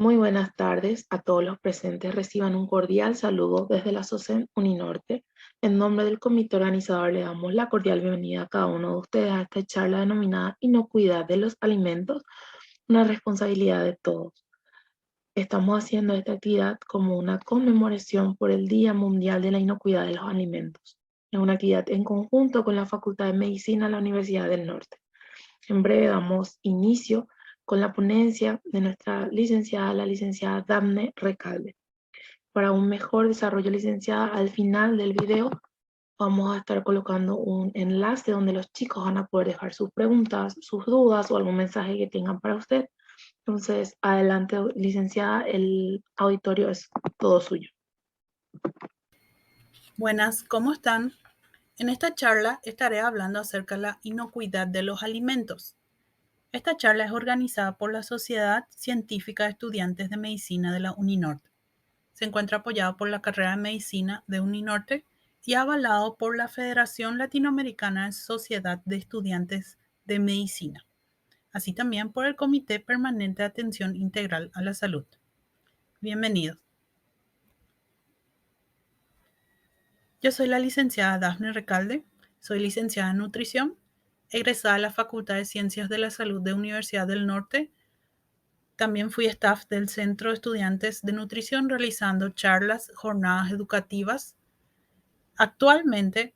Muy buenas tardes a todos los presentes. Reciban un cordial saludo desde la SOCEN Uninorte. En nombre del comité organizador le damos la cordial bienvenida a cada uno de ustedes a esta charla denominada Inocuidad de los alimentos, una responsabilidad de todos. Estamos haciendo esta actividad como una conmemoración por el Día Mundial de la Inocuidad de los Alimentos. Es una actividad en conjunto con la Facultad de Medicina de la Universidad del Norte. En breve damos inicio con la ponencia de nuestra licenciada, la licenciada Dafne Recalde. Para un mejor desarrollo, licenciada, al final del video vamos a estar colocando un enlace donde los chicos van a poder dejar sus preguntas, sus dudas o algún mensaje que tengan para usted. Entonces, adelante, licenciada, el auditorio es todo suyo. Buenas, ¿cómo están? En esta charla estaré hablando acerca de la inocuidad de los alimentos. Esta charla es organizada por la Sociedad Científica de Estudiantes de Medicina de la Uninorte. Se encuentra apoyado por la carrera de Medicina de Uninorte y avalado por la Federación Latinoamericana de Sociedad de Estudiantes de Medicina, así también por el Comité Permanente de Atención Integral a la Salud. Bienvenidos. Yo soy la licenciada Dafne Recalde, soy licenciada en nutrición, egresada de la Facultad de Ciencias de la Salud de Universidad del Norte. También fui staff del Centro de Estudiantes de Nutrición realizando charlas, jornadas educativas. Actualmente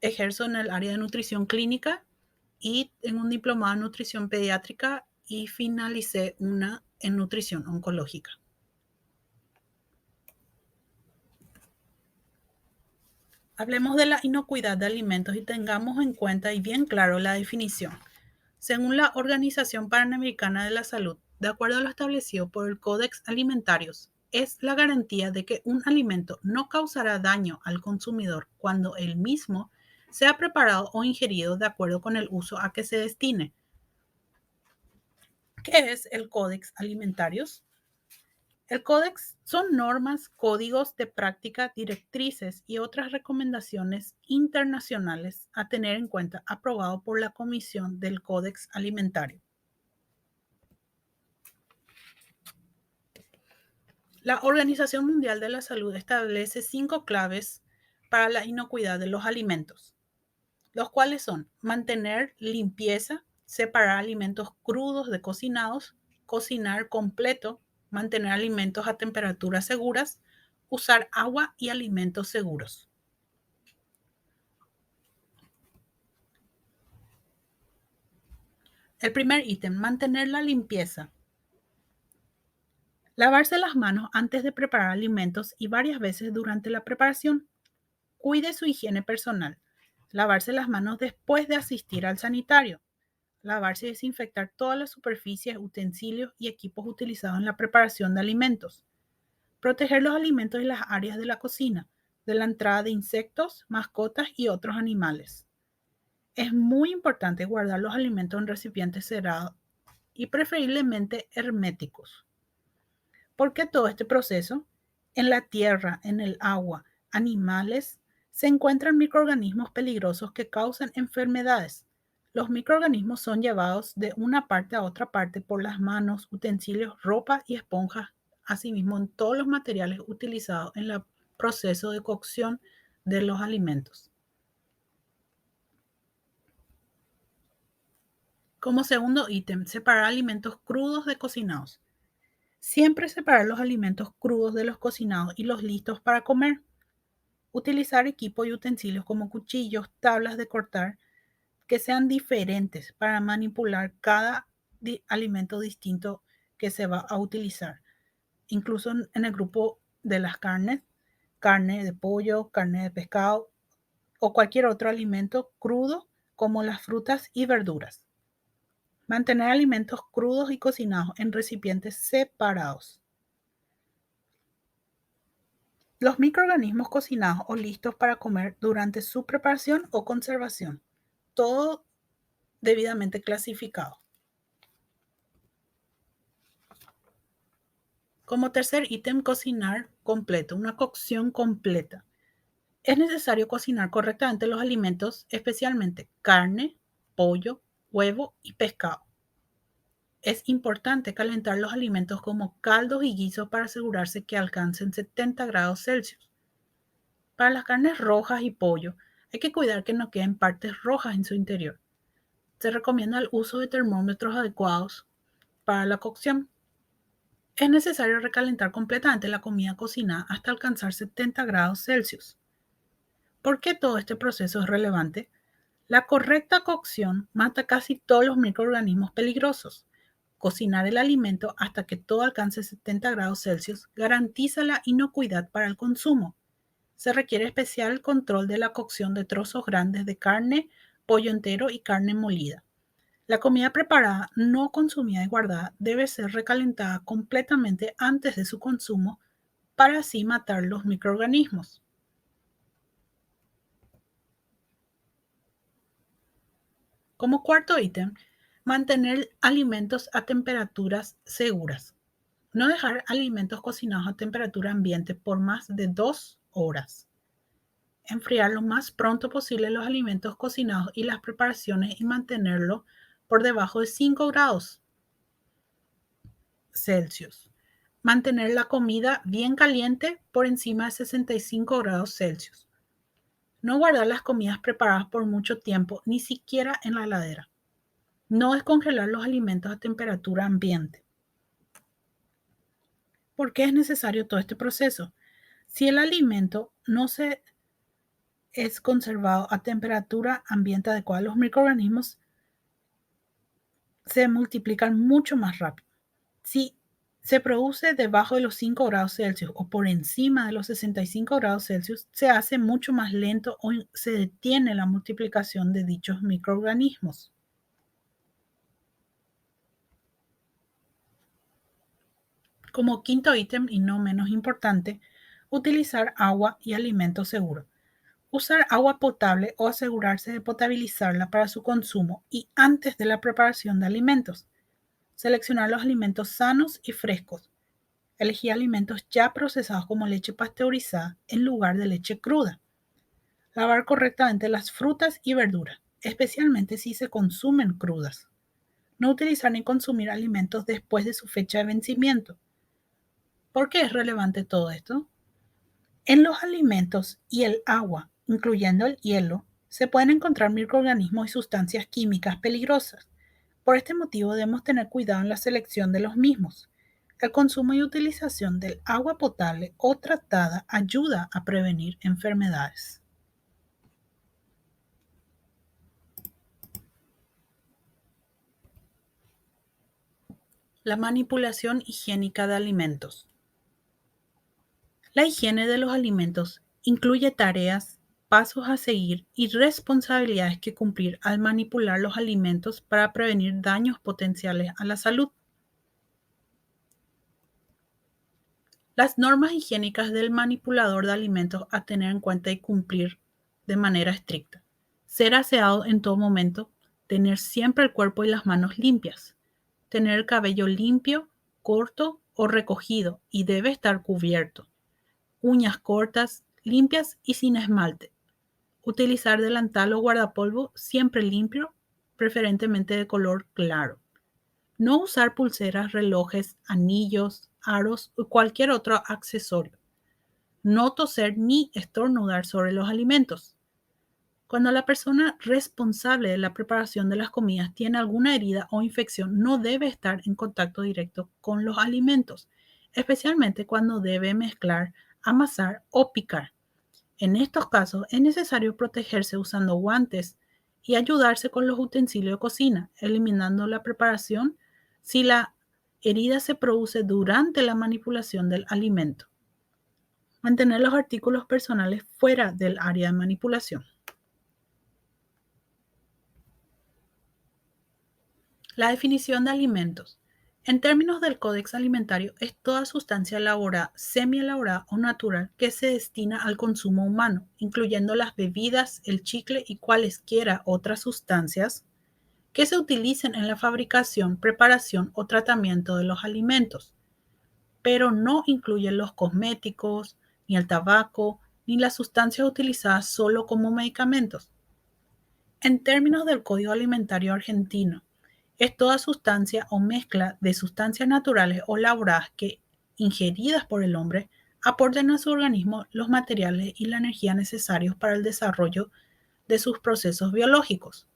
ejerzo en el área de nutrición clínica y en un diplomado en nutrición pediátrica y finalicé una en nutrición oncológica. Hablemos de la inocuidad de alimentos y tengamos en cuenta y bien claro la definición. Según la Organización Panamericana de la Salud, de acuerdo a lo establecido por el Códex Alimentarios, es la garantía de que un alimento no causará daño al consumidor cuando el mismo sea preparado o ingerido de acuerdo con el uso a que se destine. ¿Qué es el Códex Alimentarios? El Códex son normas, códigos de práctica, directrices y otras recomendaciones internacionales a tener en cuenta aprobado por la Comisión del Códex Alimentario. La Organización Mundial de la Salud establece 5 claves para la inocuidad de los alimentos, los cuales son mantener limpieza, separar alimentos crudos de cocinados, cocinar completo, mantener alimentos a temperaturas seguras, usar agua y alimentos seguros. El primer ítem, mantener la limpieza. Lavarse las manos antes de preparar alimentos y varias veces durante la preparación. Cuide su higiene personal. Lavarse las manos después de asistir al sanitario. Lavarse y desinfectar todas las superficies, utensilios y equipos utilizados en la preparación de alimentos. Proteger los alimentos y las áreas de la cocina de la entrada de insectos, mascotas y otros animales. Es muy importante guardar los alimentos en recipientes cerrados y preferiblemente herméticos. Porque todo este proceso, en la tierra, en el agua, animales, se encuentran microorganismos peligrosos que causan enfermedades. Los microorganismos son llevados de una parte a otra parte por las manos, utensilios, ropa y esponjas, asimismo en todos los materiales utilizados en el proceso de cocción de los alimentos. Como segundo ítem, separar alimentos crudos de cocinados. Siempre separar los alimentos crudos de los cocinados y los listos para comer. Utilizar equipo y utensilios como cuchillos, tablas de cortar, que sean diferentes para manipular cada alimento distinto que se va a utilizar. Incluso en el grupo de las carnes, carne de pollo, carne de pescado o cualquier otro alimento crudo como las frutas y verduras. Mantener alimentos crudos y cocinados en recipientes separados. Los microorganismos cocinados o listos para comer durante su preparación o conservación. Todo debidamente clasificado. Como tercer ítem, cocinar completo, una cocción completa. Es necesario cocinar correctamente los alimentos, especialmente carne, pollo, huevo y pescado. Es importante calentar los alimentos como caldos y guisos para asegurarse que alcancen 70 grados Celsius. Para las carnes rojas y pollo, hay que cuidar que no queden partes rojas en su interior. Se recomienda el uso de termómetros adecuados para la cocción. Es necesario recalentar completamente la comida cocinada hasta alcanzar 70 grados Celsius. ¿Por qué todo este proceso es relevante? La correcta cocción mata casi todos los microorganismos peligrosos. Cocinar el alimento hasta que todo alcance 70 grados Celsius garantiza la inocuidad para el consumo. Se requiere especial control de la cocción de trozos grandes de carne, pollo entero y carne molida. La comida preparada, no consumida y guardada debe ser recalentada completamente antes de su consumo para así matar los microorganismos. Como cuarto ítem, mantener alimentos a temperaturas seguras. No dejar alimentos cocinados a temperatura ambiente por más de 2 horas. Enfriar lo más pronto posible los alimentos cocinados y las preparaciones y mantenerlo por debajo de 5 grados Celsius. Mantener la comida bien caliente por encima de 65 grados Celsius. No guardar las comidas preparadas por mucho tiempo, ni siquiera en la heladera. No descongelar los alimentos a temperatura ambiente. ¿Por qué es necesario todo este proceso? Si el alimento no se es conservado a temperatura ambiente adecuada, los microorganismos se multiplican mucho más rápido. Si se produce debajo de los 5 grados Celsius o por encima de los 65 grados Celsius, se hace mucho más lento o se detiene la multiplicación de dichos microorganismos. Como quinto ítem y no menos importante, utilizar agua y alimentos seguros. Usar agua potable o asegurarse de potabilizarla para su consumo y antes de la preparación de alimentos. Seleccionar los alimentos sanos y frescos. Elegir alimentos ya procesados como leche pasteurizada en lugar de leche cruda. Lavar correctamente las frutas y verduras, especialmente si se consumen crudas. No utilizar ni consumir alimentos después de su fecha de vencimiento. ¿Por qué es relevante todo esto? En los alimentos y el agua, incluyendo el hielo, se pueden encontrar microorganismos y sustancias químicas peligrosas. Por este motivo debemos tener cuidado en la selección de los mismos. El consumo y utilización del agua potable o tratada ayuda a prevenir enfermedades. La manipulación higiénica de alimentos. La higiene de los alimentos incluye tareas, pasos a seguir y responsabilidades que cumplir al manipular los alimentos para prevenir daños potenciales a la salud. Las normas higiénicas del manipulador de alimentos a tener en cuenta y cumplir de manera estricta. Ser aseado en todo momento, tener siempre el cuerpo y las manos limpias, tener el cabello limpio, corto o recogido y debe estar cubierto, uñas cortas, limpias y sin esmalte. Utilizar delantal o guardapolvo siempre limpio, preferentemente de color claro. No usar pulseras, relojes, anillos, aros o cualquier otro accesorio. No toser ni estornudar sobre los alimentos. Cuando la persona responsable de la preparación de las comidas tiene alguna herida o infección, no debe estar en contacto directo con los alimentos, especialmente cuando debe mezclar, amasar o picar. En estos casos es necesario protegerse usando guantes y ayudarse con los utensilios de cocina, eliminando la preparación si la herida se produce durante la manipulación del alimento. Mantener los artículos personales fuera del área de manipulación. La definición de alimentos. En términos del Códex Alimentario, es toda sustancia elaborada, semi-elaborada o natural que se destina al consumo humano, incluyendo las bebidas, el chicle y cualesquiera otras sustancias que se utilicen en la fabricación, preparación o tratamiento de los alimentos, pero no incluyen los cosméticos, ni el tabaco, ni las sustancias utilizadas solo como medicamentos. En términos del Código Alimentario argentino, es toda sustancia o mezcla de sustancias naturales o elaboradas que, ingeridas por el hombre, aporten a su organismo los materiales y la energía necesarios para el desarrollo de sus procesos biológicos.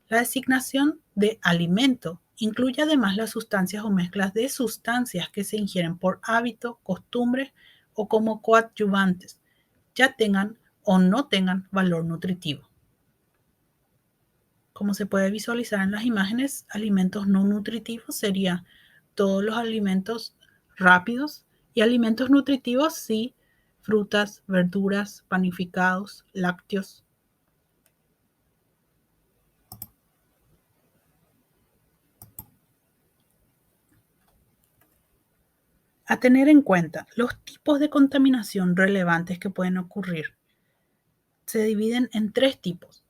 La designación de alimento incluye además las sustancias o mezclas de sustancias que se ingieren por hábito, costumbres o como coadyuvantes, ya tengan o no tengan valor nutritivo. Como se puede visualizar en las imágenes, alimentos no nutritivos serían todos los alimentos rápidos y alimentos nutritivos sí, frutas, verduras, panificados, lácteos. A tener en cuenta, los tipos de contaminación relevantes que pueden ocurrir se dividen en tres tipos: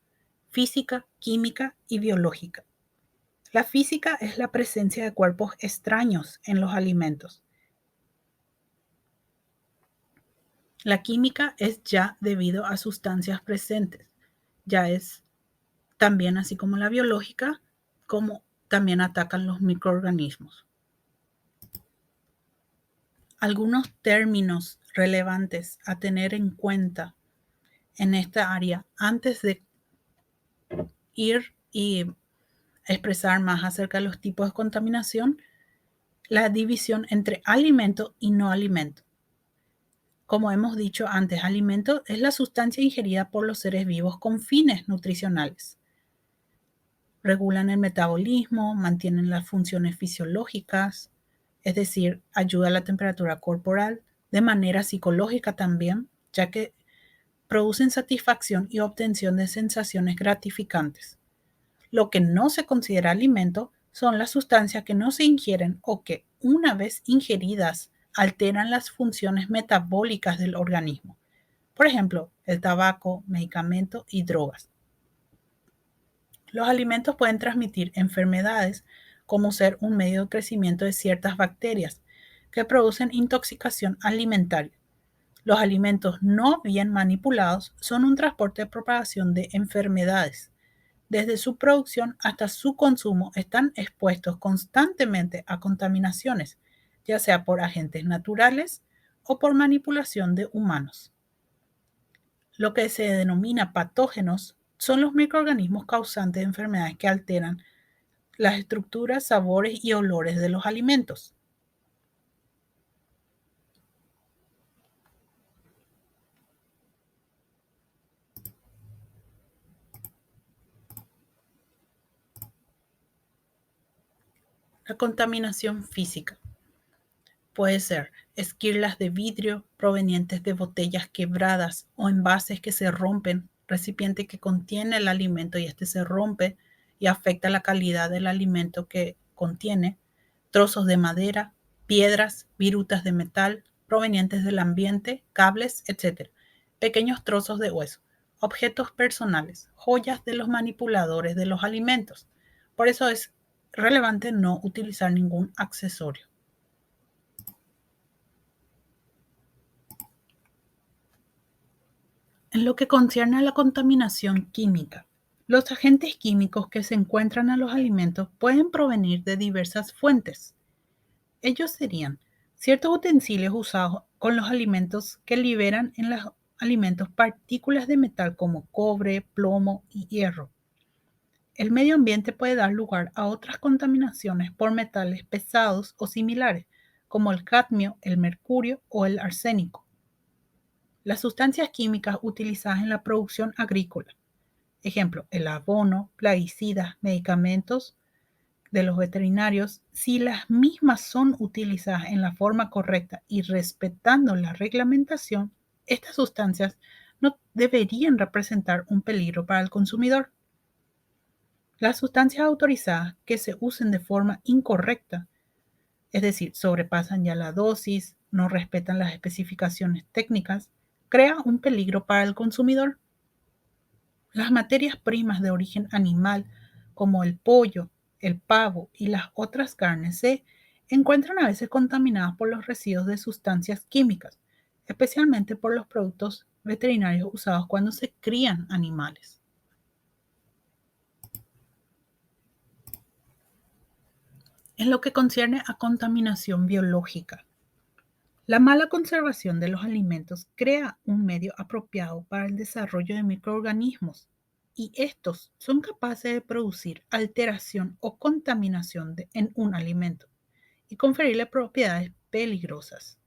física, química y biológica. La física es la presencia de cuerpos extraños en los alimentos. La química es ya debido a sustancias presentes. Ya es también, así como la biológica, como también atacan los microorganismos. Algunos términos relevantes a tener en cuenta en esta área antes de ir y expresar más acerca de los tipos de contaminación: la división entre alimento y no alimento. Como hemos dicho antes, alimento es la sustancia ingerida por los seres vivos con fines nutricionales. Regulan el metabolismo, mantienen las funciones fisiológicas, es decir, ayuda a la temperatura corporal, de manera psicológica también, ya que producen satisfacción y obtención de sensaciones gratificantes. Lo que no se considera alimento son las sustancias que no se ingieren o que, una vez ingeridas, alteran las funciones metabólicas del organismo. Por ejemplo, el tabaco, medicamentos y drogas. Los alimentos pueden transmitir enfermedades, como ser un medio de crecimiento de ciertas bacterias que producen intoxicación alimentaria. Los alimentos no bien manipulados son un transporte de propagación de enfermedades. Desde su producción hasta su consumo están expuestos constantemente a contaminaciones, ya sea por agentes naturales o por manipulación de humanos. Lo que se denomina patógenos son los microorganismos causantes de enfermedades que alteran las estructuras, sabores y olores de los alimentos. La contaminación física puede ser esquirlas de vidrio provenientes de botellas quebradas o envases que se rompen, recipiente que contiene el alimento y este se rompe y afecta la calidad del alimento que contiene, trozos de madera, piedras, virutas de metal provenientes del ambiente, cables, etc. Pequeños trozos de hueso, objetos personales, joyas de los manipuladores de los alimentos. Por eso es relevante no utilizar ningún accesorio. En lo que concierne a la contaminación química, los agentes químicos que se encuentran en los alimentos pueden provenir de diversas fuentes. Ellos serían ciertos utensilios usados con los alimentos que liberan en los alimentos partículas de metal como cobre, plomo y hierro. El medio ambiente puede dar lugar a otras contaminaciones por metales pesados o similares, como el cadmio, el mercurio o el arsénico. Las sustancias químicas utilizadas en la producción agrícola, ejemplo, el abono, plaguicidas, medicamentos de los veterinarios, si las mismas son utilizadas en la forma correcta y respetando la reglamentación, estas sustancias no deberían representar un peligro para el consumidor. Las sustancias autorizadas que se usen de forma incorrecta, es decir, sobrepasan ya la dosis, no respetan las especificaciones técnicas, crea un peligro para el consumidor. Las materias primas de origen animal, como el pollo, el pavo y las otras carnes, se encuentran a veces contaminadas por los residuos de sustancias químicas, especialmente por los productos veterinarios usados cuando se crían animales. En lo que concierne a contaminación biológica, la mala conservación de los alimentos crea un medio apropiado para el desarrollo de microorganismos y estos son capaces de producir alteración o contaminación en un alimento y conferirle propiedades peligrosas.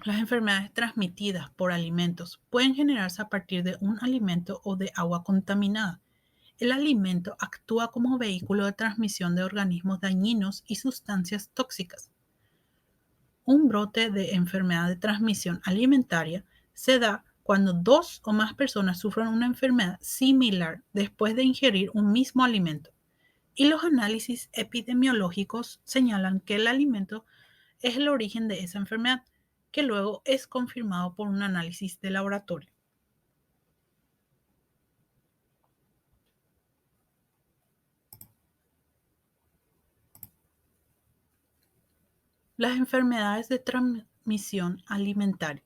Las enfermedades transmitidas por alimentos pueden generarse a partir de un alimento o de agua contaminada. El alimento actúa como vehículo de transmisión de organismos dañinos y sustancias tóxicas. Un brote de enfermedad de transmisión alimentaria se da cuando dos o más personas sufren una enfermedad similar después de ingerir un mismo alimento. Y los análisis epidemiológicos señalan que el alimento es el origen de esa enfermedad, que luego es confirmado por un análisis de laboratorio. Las enfermedades de transmisión alimentaria.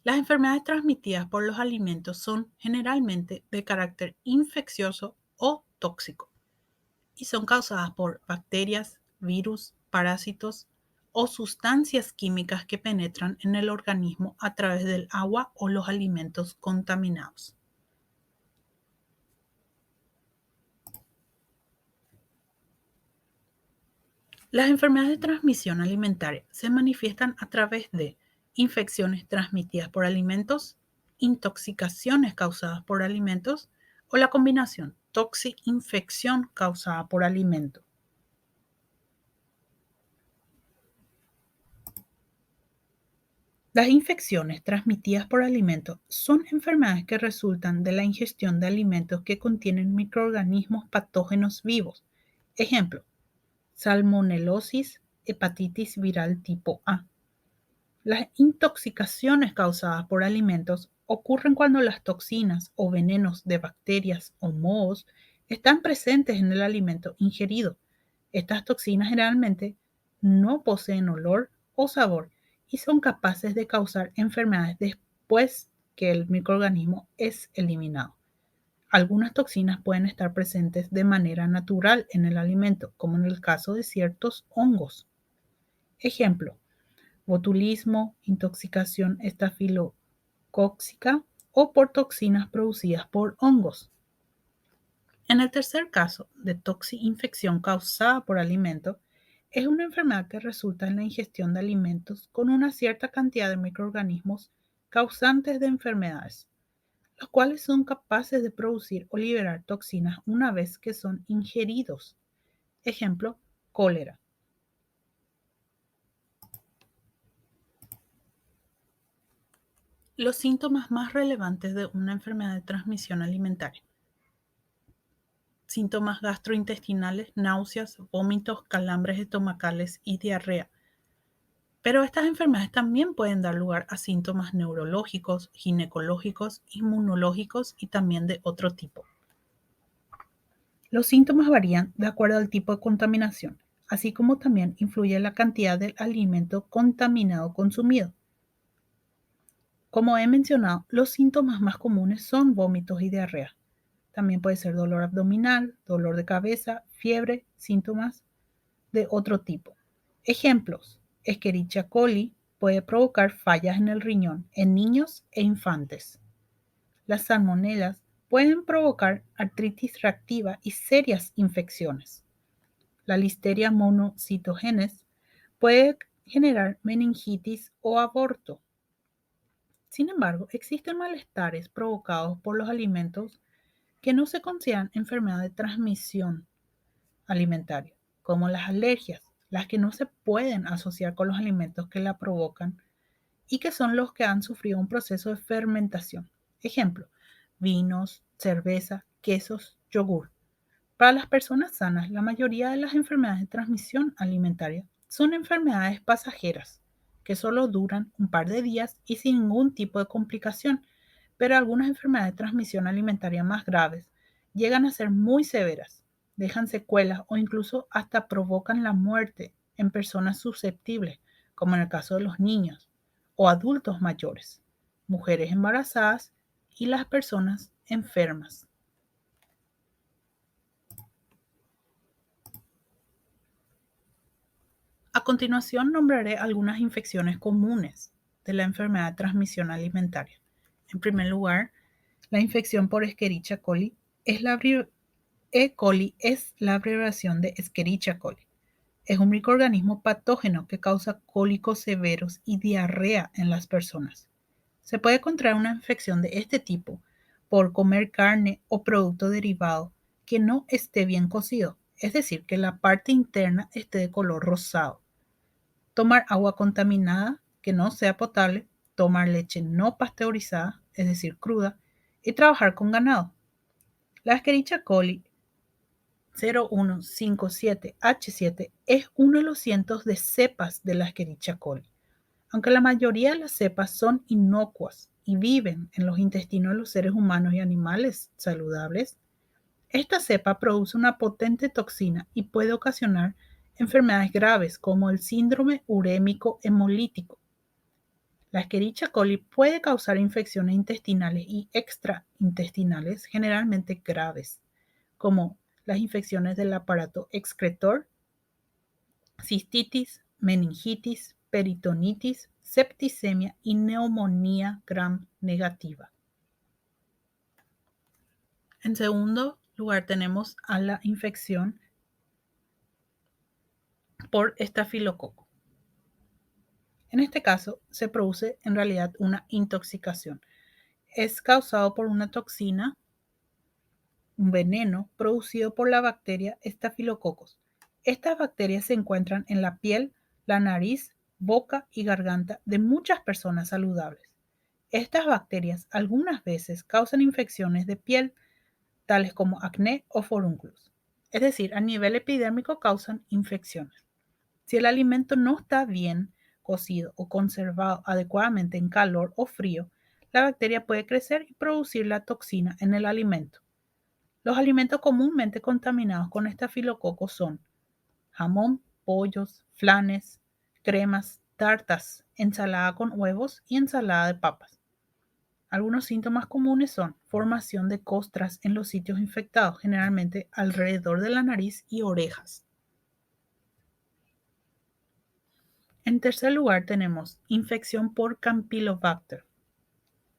Las enfermedades transmitidas por los alimentos son generalmente de carácter infeccioso o tóxico y son causadas por bacterias, virus, parásitos o sustancias químicas que penetran en el organismo a través del agua o los alimentos contaminados. Las enfermedades de transmisión alimentaria se manifiestan a través de infecciones transmitidas por alimentos, intoxicaciones causadas por alimentos o la combinación toxi-infección causada por alimento. Las infecciones transmitidas por alimentos son enfermedades que resultan de la ingestión de alimentos que contienen microorganismos patógenos vivos. Ejemplo, salmonelosis, hepatitis viral tipo A. Las intoxicaciones causadas por alimentos ocurren cuando las toxinas o venenos de bacterias o mohos están presentes en el alimento ingerido. Estas toxinas generalmente no poseen olor o sabor y son capaces de causar enfermedades después que el microorganismo es eliminado. Algunas toxinas pueden estar presentes de manera natural en el alimento, como en el caso de ciertos hongos. Ejemplo, botulismo, intoxicación estafilocóxica o por toxinas producidas por hongos. En el tercer caso de toxi-infección causada por alimento, es una enfermedad que resulta en la ingestión de alimentos con una cierta cantidad de microorganismos causantes de enfermedades, los cuales son capaces de producir o liberar toxinas una vez que son ingeridos. Ejemplo, cólera. Los síntomas más relevantes de una enfermedad de transmisión alimentaria. Síntomas gastrointestinales, náuseas, vómitos, calambres estomacales y diarrea. Pero estas enfermedades también pueden dar lugar a síntomas neurológicos, ginecológicos, inmunológicos y también de otro tipo. Los síntomas varían de acuerdo al tipo de contaminación, así como también influye la cantidad del alimento contaminado consumido. Como he mencionado, los síntomas más comunes son vómitos y diarrea. También puede ser dolor abdominal, dolor de cabeza, fiebre, síntomas de otro tipo. Ejemplos: Escherichia coli puede provocar fallas en el riñón en niños e infantes. Las salmonelas pueden provocar artritis reactiva y serias infecciones. La Listeria monocytogenes puede generar meningitis o aborto. Sin embargo, existen malestares provocados por los alimentos que no se consideran enfermedad de transmisión alimentaria, como las alergias, las que no se pueden asociar con los alimentos que la provocan y que son los que han sufrido un proceso de fermentación. Ejemplo, vinos, cerveza, quesos, yogur. Para las personas sanas, la mayoría de las enfermedades de transmisión alimentaria son enfermedades pasajeras, que solo duran un par de días y sin ningún tipo de complicación, pero algunas enfermedades de transmisión alimentaria más graves llegan a ser muy severas, dejan secuelas o incluso hasta provocan la muerte en personas susceptibles, como en el caso de los niños o adultos mayores, mujeres embarazadas y las personas enfermas. A continuación nombraré algunas infecciones comunes de la enfermedad de transmisión alimentaria. En primer lugar, la infección por Escherichia coli E. coli es la abreviación de Escherichia coli. Es un microorganismo patógeno que causa cólicos severos y diarrea en las personas. Se puede contraer una infección de este tipo por comer carne o producto derivado que no esté bien cocido, es decir, que la parte interna esté de color rosado. Tomar agua contaminada que no sea potable, tomar leche no pasteurizada, es decir, cruda, y trabajar con ganado. La Escherichia coli 0157H7 es uno de los cientos de cepas de la Escherichia coli. Aunque la mayoría de las cepas son inocuas y viven en los intestinos de los seres humanos y animales saludables, esta cepa produce una potente toxina y puede ocasionar enfermedades graves como el síndrome urémico hemolítico. La Escherichia coli puede causar infecciones intestinales y extraintestinales generalmente graves, como las infecciones del aparato excretor, cistitis, meningitis, peritonitis, septicemia y neumonía gram negativa. En segundo lugar tenemos a la infección por estafilococo. En este caso se produce en realidad una intoxicación. Es causado por una toxina, un veneno producido por la bacteria Staphylococcus. Estas bacterias se encuentran en la piel, la nariz, boca y garganta de muchas personas saludables. Estas bacterias algunas veces causan infecciones de piel, tales como acné o forúnculos. Es decir, a nivel epidérmico causan infecciones. Si el alimento no está bien cocido o conservado adecuadamente en calor o frío, la bacteria puede crecer y producir la toxina en el alimento. Los alimentos comúnmente contaminados con estafilococo son jamón, pollos, flanes, cremas, tartas, ensalada con huevos y ensalada de papas. Algunos síntomas comunes son formación de costras en los sitios infectados, generalmente alrededor de la nariz y orejas. En tercer lugar tenemos infección por Campylobacter.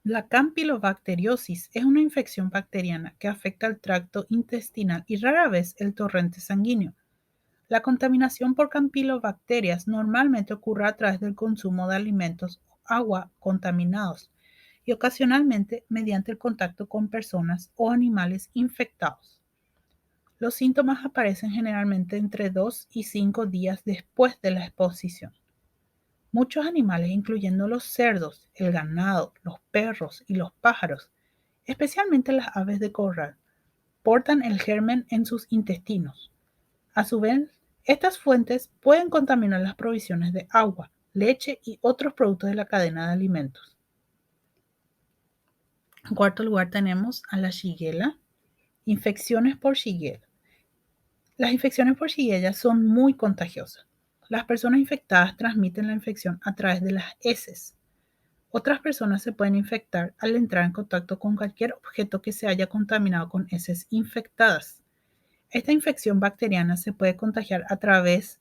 La campylobacteriosis es una infección bacteriana que afecta al tracto intestinal y rara vez el torrente sanguíneo. La contaminación por campylobacterias normalmente ocurre a través del consumo de alimentos o agua contaminados y ocasionalmente mediante el contacto con personas o animales infectados. Los síntomas aparecen generalmente entre 2 y 5 días después de la exposición. Muchos animales, incluyendo los cerdos, el ganado, los perros y los pájaros, especialmente las aves de corral, portan el germen en sus intestinos. A su vez, estas fuentes pueden contaminar las provisiones de agua, leche y otros productos de la cadena de alimentos. En cuarto lugar tenemos a la Shigella, infecciones por Shigella. Las infecciones por Shigella son muy contagiosas. Las personas infectadas transmiten la infección a través de las heces. Otras personas se pueden infectar al entrar en contacto con cualquier objeto que se haya contaminado con heces infectadas. Esta infección bacteriana se puede contagiar a través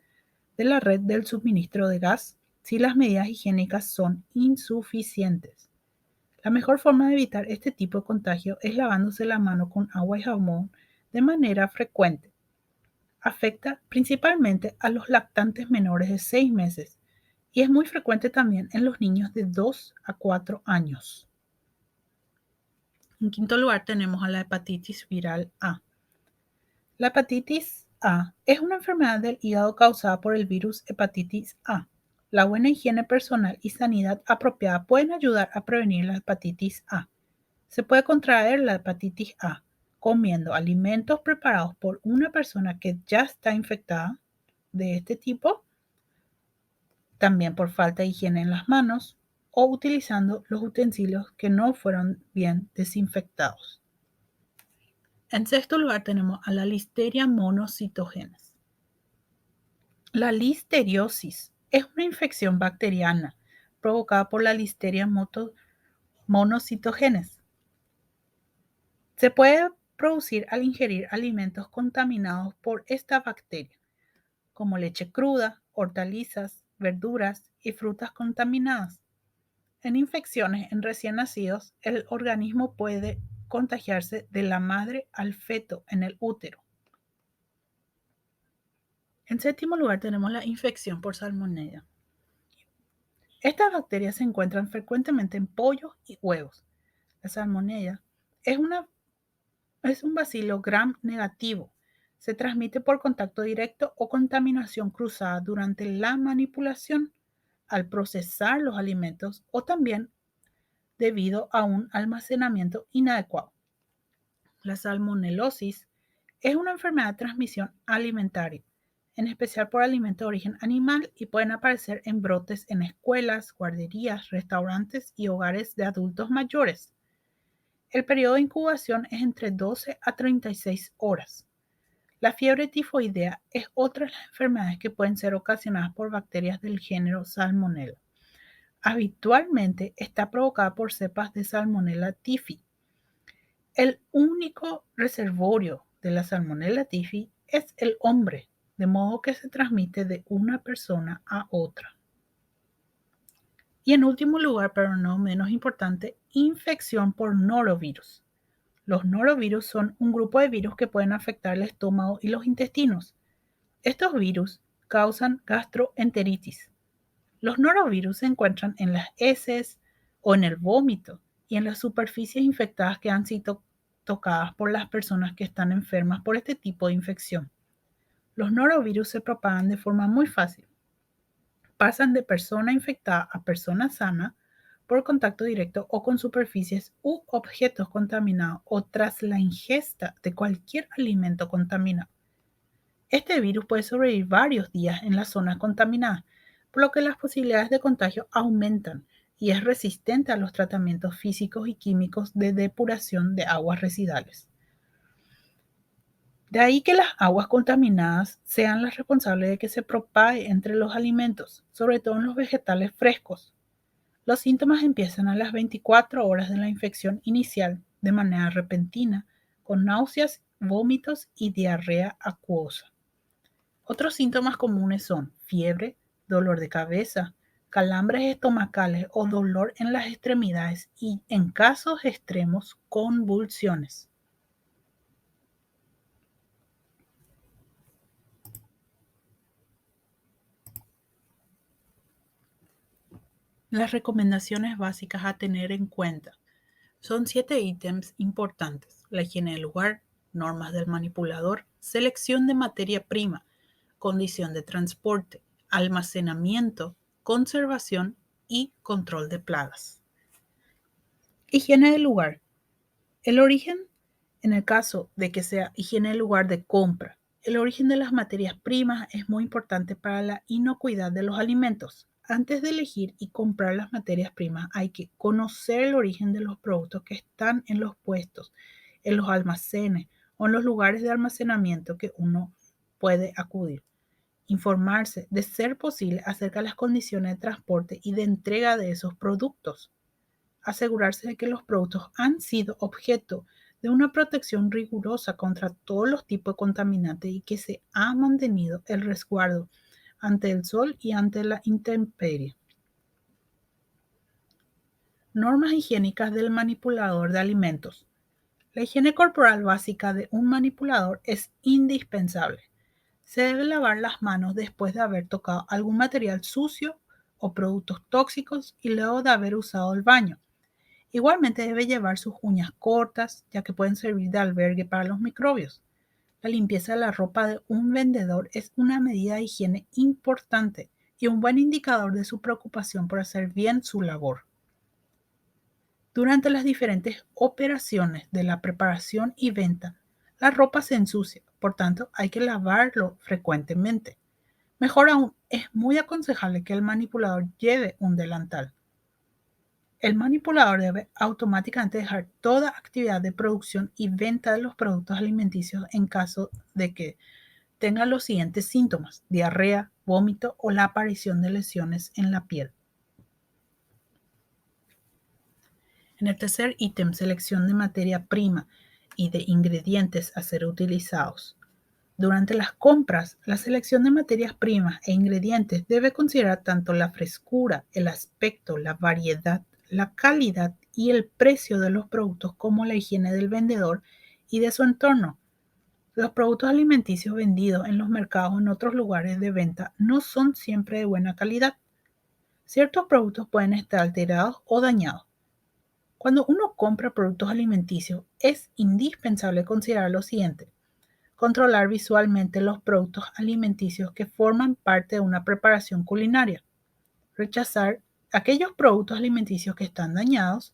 de la red del suministro de gas si las medidas higiénicas son insuficientes. La mejor forma de evitar este tipo de contagio es lavándose la mano con agua y jabón de manera frecuente. Afecta principalmente a los lactantes menores de 6 meses y es muy frecuente también en los niños de 2 a 4 años. En quinto lugar tenemos a la hepatitis viral A. La hepatitis A es una enfermedad del hígado causada por el virus hepatitis A. La buena higiene personal y sanidad apropiada pueden ayudar a prevenir la hepatitis A. Se puede contraer la hepatitis A comiendo alimentos preparados por una persona que ya está infectada de este tipo, también por falta de higiene en las manos o utilizando los utensilios que no fueron bien desinfectados. En sexto lugar tenemos a la Listeria monocytogenes. La listeriosis es una infección bacteriana provocada por la Listeria monocytogenes. Se puede producir al ingerir alimentos contaminados por esta bacteria, como leche cruda, hortalizas, verduras y frutas contaminadas. En infecciones en recién nacidos, el organismo puede contagiarse de la madre al feto en el útero. En séptimo lugar tenemos la infección por salmonella. Estas bacterias se encuentran frecuentemente en pollos y huevos. La salmonella es un bacilo gram negativo. Se transmite por contacto directo o contaminación cruzada durante la manipulación, al procesar los alimentos o también debido a un almacenamiento inadecuado. La salmonelosis es una enfermedad de transmisión alimentaria, en especial por alimentos de origen animal, y pueden aparecer en brotes en escuelas, guarderías, restaurantes y hogares de adultos mayores. El periodo de incubación es entre 12 a 36 horas. La fiebre tifoidea es otra de las enfermedades que pueden ser ocasionadas por bacterias del género Salmonella. Habitualmente está provocada por cepas de Salmonella typhi. El único reservorio de la Salmonella typhi es el hombre, de modo que se transmite de una persona a otra. Y en último lugar, pero no menos importante, infección por norovirus. Los norovirus son un grupo de virus que pueden afectar el estómago y los intestinos. Estos virus causan gastroenteritis. Los norovirus se encuentran en las heces o en el vómito y en las superficies infectadas que han sido tocadas por las personas que están enfermas por este tipo de infección. Los norovirus se propagan de forma muy fácil. Pasan de persona infectada a persona sana por contacto directo o con superficies u objetos contaminados o tras la ingesta de cualquier alimento contaminado. Este virus puede sobrevivir varios días en las zonas contaminadas, por lo que las posibilidades de contagio aumentan y es resistente a los tratamientos físicos y químicos de depuración de aguas residuales. De ahí que las aguas contaminadas sean las responsables de que se propague entre los alimentos, sobre todo en los vegetales frescos. Los síntomas empiezan a las 24 horas de la infección inicial de manera repentina, con náuseas, vómitos y diarrea acuosa. Otros síntomas comunes son fiebre, dolor de cabeza, calambres estomacales o dolor en las extremidades y, en casos extremos, convulsiones. Las recomendaciones básicas a tener en cuenta son 7 ítems importantes: la higiene del lugar, normas del manipulador, selección de materia prima, condición de transporte, almacenamiento, conservación y control de plagas. Higiene del lugar. El origen, en el caso de que sea higiene del lugar de compra, el origen de las materias primas es muy importante para la inocuidad de los alimentos. Antes de elegir y comprar las materias primas, hay que conocer el origen de los productos que están en los puestos, en los almacenes o en los lugares de almacenamiento que uno puede acudir. Informarse, de ser posible, acerca de las condiciones de transporte y de entrega de esos productos. Asegurarse de que los productos han sido objeto de una protección rigurosa contra todos los tipos de contaminantes y que se ha mantenido el resguardo ante el sol y ante la intemperie. Normas higiénicas del manipulador de alimentos. La higiene corporal básica de un manipulador es indispensable. Se debe lavar las manos después de haber tocado algún material sucio o productos tóxicos y luego de haber usado el baño. Igualmente debe llevar sus uñas cortas, ya que pueden servir de albergue para los microbios. La limpieza de la ropa de un vendedor es una medida de higiene importante y un buen indicador de su preocupación por hacer bien su labor. Durante las diferentes operaciones de la preparación y venta, la ropa se ensucia, por tanto hay que lavarlo frecuentemente. Mejor aún, es muy aconsejable que el manipulador lleve un delantal. El manipulador debe automáticamente dejar toda actividad de producción y venta de los productos alimenticios en caso de que tenga los siguientes síntomas: diarrea, vómito o la aparición de lesiones en la piel. En el tercer ítem, selección de materia prima y de ingredientes a ser utilizados. Durante las compras, la selección de materias primas e ingredientes debe considerar tanto la frescura, el aspecto, la variedad, la calidad y el precio de los productos como la higiene del vendedor y de su entorno. Los productos alimenticios vendidos en los mercados o en otros lugares de venta no son siempre de buena calidad. Ciertos productos pueden estar alterados o dañados. Cuando uno compra productos alimenticios, es indispensable considerar lo siguiente: controlar visualmente los productos alimenticios que forman parte de una preparación culinaria, rechazar aquellos productos alimenticios que están dañados,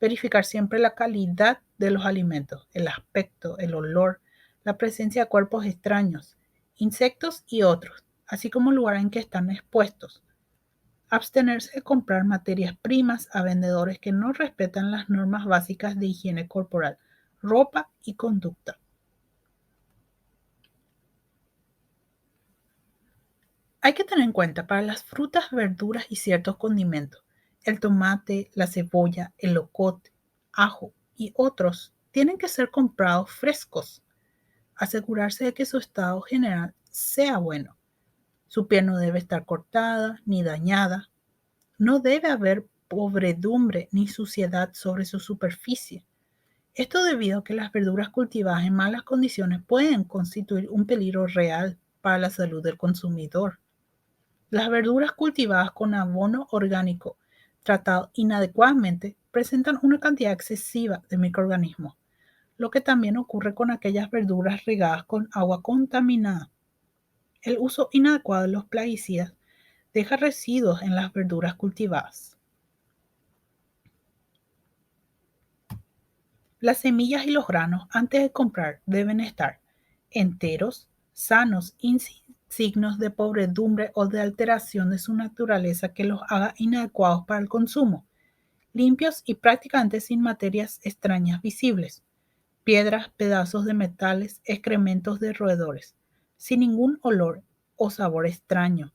verificar siempre la calidad de los alimentos, el aspecto, el olor, la presencia de cuerpos extraños, insectos y otros, así como el lugar en que están expuestos. Abstenerse de comprar materias primas a vendedores que no respetan las normas básicas de higiene corporal, ropa y conducta. Hay que tener en cuenta para las frutas, verduras y ciertos condimentos, el tomate, la cebolla, el locote, ajo y otros tienen que ser comprados frescos. Asegurarse de que su estado general sea bueno. Su piel no debe estar cortada ni dañada. No debe haber podredumbre ni suciedad sobre su superficie. Esto debido a que las verduras cultivadas en malas condiciones pueden constituir un peligro real para la salud del consumidor. Las verduras cultivadas con abono orgánico tratado inadecuadamente presentan una cantidad excesiva de microorganismos, lo que también ocurre con aquellas verduras regadas con agua contaminada. El uso inadecuado de los plaguicidas deja residuos en las verduras cultivadas. Las semillas y los granos antes de comprar deben estar enteros, sanos, sin signos de podredumbre o de alteración de su naturaleza que los haga inadecuados para el consumo, limpios y prácticamente sin materias extrañas visibles, piedras, pedazos de metales, excrementos de roedores, sin ningún olor o sabor extraño,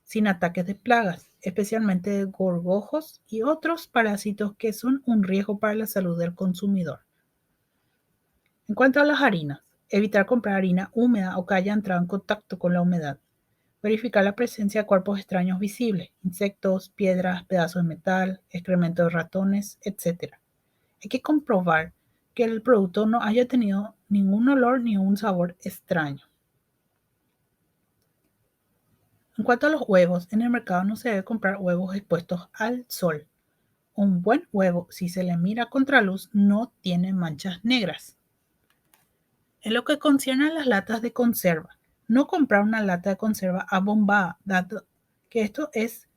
sin ataques de plagas, especialmente de gorgojos y otros parásitos que son un riesgo para la salud del consumidor. En cuanto a las harinas, evitar comprar harina húmeda o que haya entrado en contacto con la humedad. Verificar la presencia de cuerpos extraños visibles, insectos, piedras, pedazos de metal, excrementos de ratones, etc. Hay que comprobar que el producto no haya tenido ningún olor ni un sabor extraño. En cuanto a los huevos, en el mercado no se debe comprar huevos expuestos al sol. Un buen huevo, si se le mira a contraluz, no tiene manchas negras. En lo que concierne a las latas de conserva, no comprar una lata de conserva abombada, dado que esto es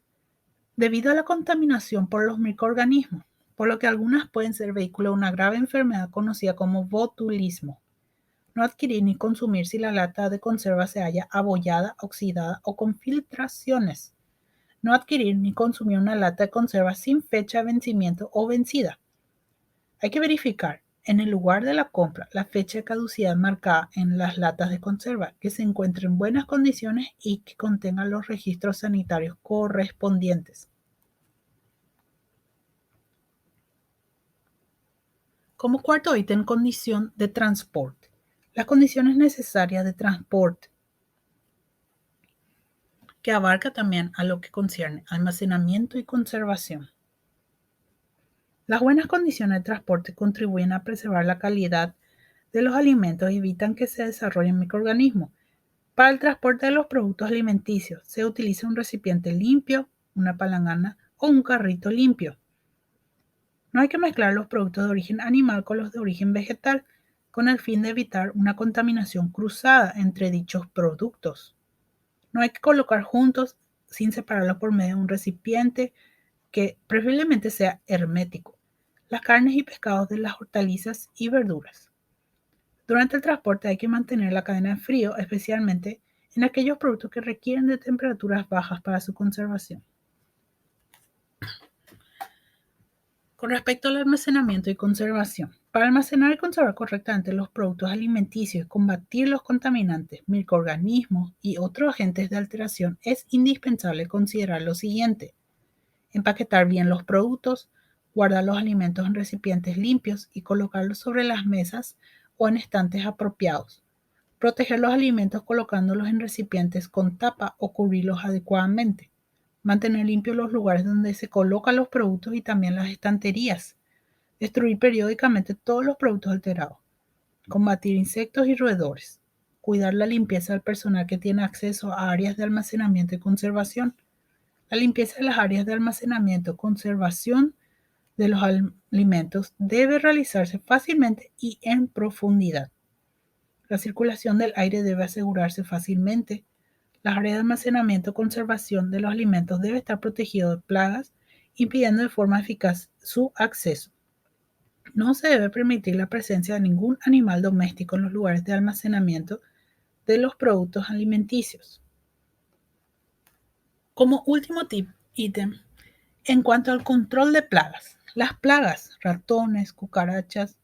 debido a la contaminación por los microorganismos, por lo que algunas pueden ser vehículo de una grave enfermedad conocida como botulismo. No adquirir ni consumir si la lata de conserva se halla abollada, oxidada o con filtraciones. No adquirir ni consumir una lata de conserva sin fecha de vencimiento o vencida. Hay que verificar en el lugar de la compra la fecha de caducidad marcada en las latas de conserva, que se encuentre en buenas condiciones y que contengan los registros sanitarios correspondientes. Como cuarto ítem, condición de transporte. Las condiciones necesarias de transporte, que abarca también a lo que concierne almacenamiento y conservación. Las buenas condiciones de transporte contribuyen a preservar la calidad de los alimentos y evitan que se desarrollen microorganismos. Para el transporte de los productos alimenticios se utiliza un recipiente limpio, una palangana o un carrito limpio. No hay que mezclar los productos de origen animal con los de origen vegetal, con el fin de evitar una contaminación cruzada entre dichos productos. No hay que colocar juntos sin separarlos por medio de un recipiente que preferiblemente sea hermético, las carnes y pescados de las hortalizas y verduras. Durante el transporte hay que mantener la cadena en frío, especialmente en aquellos productos que requieren de temperaturas bajas para su conservación. Con respecto al almacenamiento y conservación, para almacenar y conservar correctamente los productos alimenticios y combatir los contaminantes, microorganismos y otros agentes de alteración, es indispensable considerar lo siguiente: empaquetar bien los productos, guardar los alimentos en recipientes limpios y colocarlos sobre las mesas o en estantes apropiados. Proteger los alimentos colocándolos en recipientes con tapa o cubrirlos adecuadamente. Mantener limpios los lugares donde se colocan los productos y también las estanterías. Destruir periódicamente todos los productos alterados. Combatir insectos y roedores. Cuidar la limpieza del personal que tiene acceso a áreas de almacenamiento y conservación. La limpieza de las áreas de almacenamiento y conservación de los alimentos debe realizarse fácilmente y en profundidad. La circulación del aire debe asegurarse fácilmente. Las áreas de almacenamiento y conservación de los alimentos deben estar protegidos de plagas, impidiendo de forma eficaz su acceso. No se debe permitir la presencia de ningún animal doméstico en los lugares de almacenamiento de los productos alimenticios. Como último ítem, en cuanto al control de plagas, las plagas, ratones, cucarachas,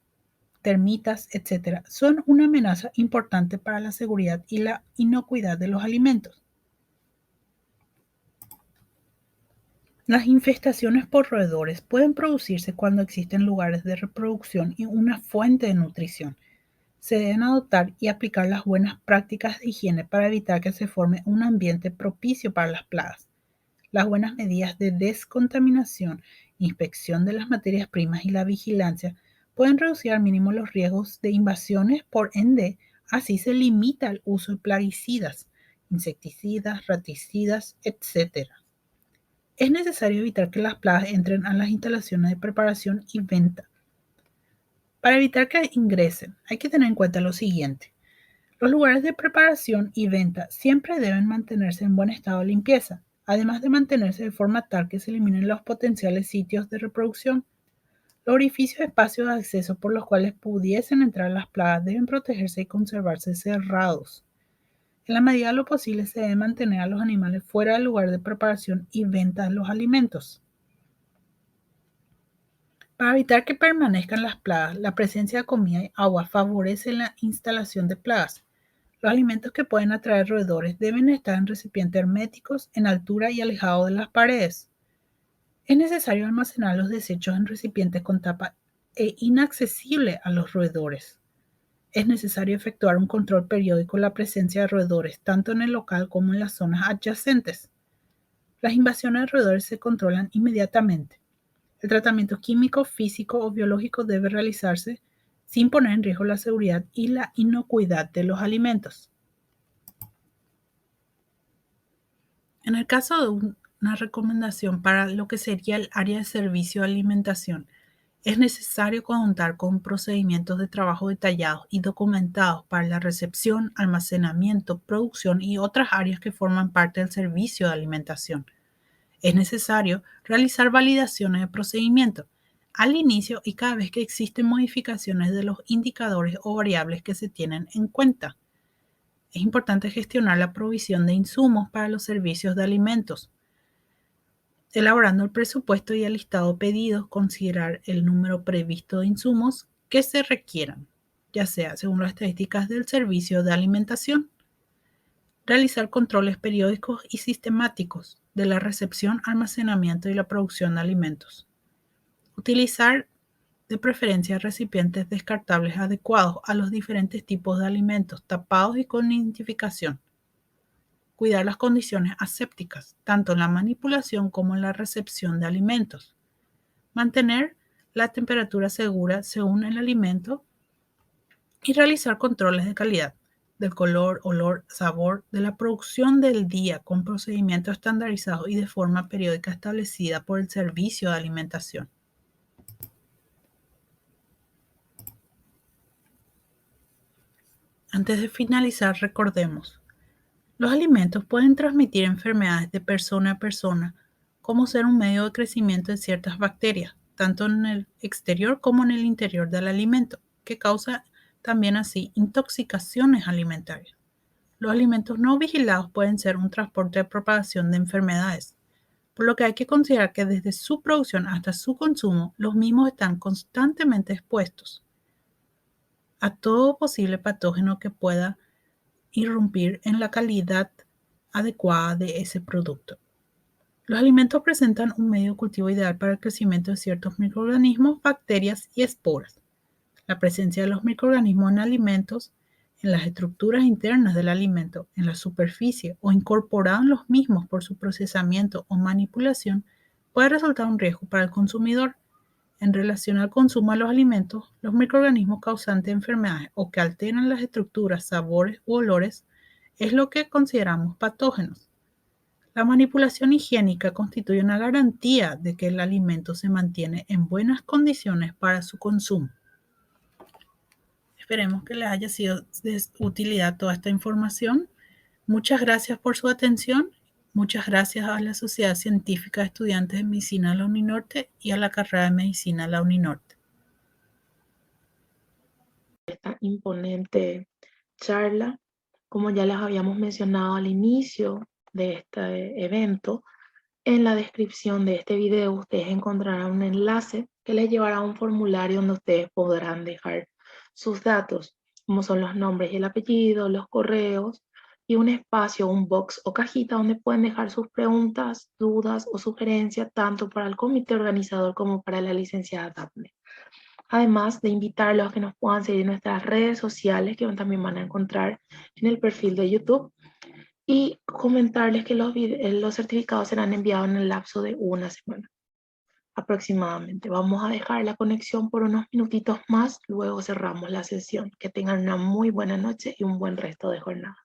termitas, etc., son una amenaza importante para la seguridad y la inocuidad de los alimentos. Las infestaciones por roedores pueden producirse cuando existen lugares de reproducción y una fuente de nutrición. Se deben adoptar y aplicar las buenas prácticas de higiene para evitar que se forme un ambiente propicio para las plagas. Las buenas medidas de descontaminación, inspección de las materias primas y la vigilancia pueden reducir al mínimo los riesgos de invasiones, por ende, así se limita el uso de plaguicidas, insecticidas, raticidas, etc. Es necesario evitar que las plagas entren a las instalaciones de preparación y venta. Para evitar que ingresen, hay que tener en cuenta lo siguiente. Los lugares de preparación y venta siempre deben mantenerse en buen estado de limpieza, además de mantenerse de forma tal que se eliminen los potenciales sitios de reproducción. Los orificios de espacios de acceso por los cuales pudiesen entrar las plagas deben protegerse y conservarse cerrados. En la medida de lo posible se debe mantener a los animales fuera del lugar de preparación y venta de los alimentos. Para evitar que permanezcan las plagas, la presencia de comida y agua favorece la instalación de plagas. Los alimentos que pueden atraer roedores deben estar en recipientes herméticos, en altura y alejados de las paredes. Es necesario almacenar los desechos en recipientes con tapa e inaccesible a los roedores. Es necesario efectuar un control periódico de la presencia de roedores, tanto en el local como en las zonas adyacentes. Las invasiones de roedores se controlan inmediatamente. El tratamiento químico, físico o biológico debe realizarse sin poner en riesgo la seguridad y la inocuidad de los alimentos. En el caso de una recomendación para lo que sería el área de servicio de alimentación, es necesario contar con procedimientos de trabajo detallados y documentados para la recepción, almacenamiento, producción y otras áreas que forman parte del servicio de alimentación. Es necesario realizar validaciones de procedimiento al inicio y cada vez que existen modificaciones de los indicadores o variables que se tienen en cuenta. Es importante gestionar la provisión de insumos para los servicios de alimentos. Elaborando el presupuesto y el listado de pedidos, considerar el número previsto de insumos que se requieran, ya sea según las estadísticas del servicio de alimentación. Realizar controles periódicos y sistemáticos de la recepción, almacenamiento y la producción de alimentos. Utilizar de preferencia recipientes descartables adecuados a los diferentes tipos de alimentos, tapados y con identificación. Cuidar las condiciones asépticas, tanto en la manipulación como en la recepción de alimentos. Mantener la temperatura segura según el alimento y realizar controles de calidad del color, olor, sabor, de la producción del día con procedimientos estandarizados y de forma periódica establecida por el servicio de alimentación. Antes de finalizar, recordemos, los alimentos pueden transmitir enfermedades de persona a persona, como ser un medio de crecimiento de ciertas bacterias, tanto en el exterior como en el interior del alimento, que causa también así intoxicaciones alimentarias. Los alimentos no vigilados pueden ser un transporte de propagación de enfermedades, por lo que hay que considerar que desde su producción hasta su consumo, los mismos están constantemente expuestos a todo posible patógeno que pueda irrumpir en la calidad adecuada de ese producto. Los alimentos presentan un medio de cultivo ideal para el crecimiento de ciertos microorganismos, bacterias y esporas. La presencia de los microorganismos en alimentos en las estructuras internas del alimento, en la superficie o incorporado en los mismos por su procesamiento o manipulación, puede resultar un riesgo para el consumidor. En relación al consumo de los alimentos, los microorganismos causantes de enfermedades o que alteran las estructuras, sabores u olores es lo que consideramos patógenos. La manipulación higiénica constituye una garantía de que el alimento se mantiene en buenas condiciones para su consumo. Esperemos que les haya sido de utilidad toda esta información. Muchas gracias por su atención. Muchas gracias a la Sociedad Científica de Estudiantes de Medicina de la UNINORTE y a la carrera de Medicina de la UNINORTE. Esta imponente charla, como ya les habíamos mencionado al inicio de este evento, en la descripción de este video ustedes encontrarán un enlace que les llevará a un formulario donde ustedes podrán dejar sus datos, como son los nombres y el apellido, los correos, y un espacio, un box o cajita donde pueden dejar sus preguntas, dudas o sugerencias, tanto para el comité organizador como para la licenciada Daphne. Además de invitarlos a que nos puedan seguir en nuestras redes sociales, que también van a encontrar en el perfil de YouTube, y comentarles que los certificados serán enviados en el lapso de una semana aproximadamente. Vamos a dejar la conexión por unos minutitos más, luego cerramos la sesión. Que tengan una muy buena noche y un buen resto de jornada.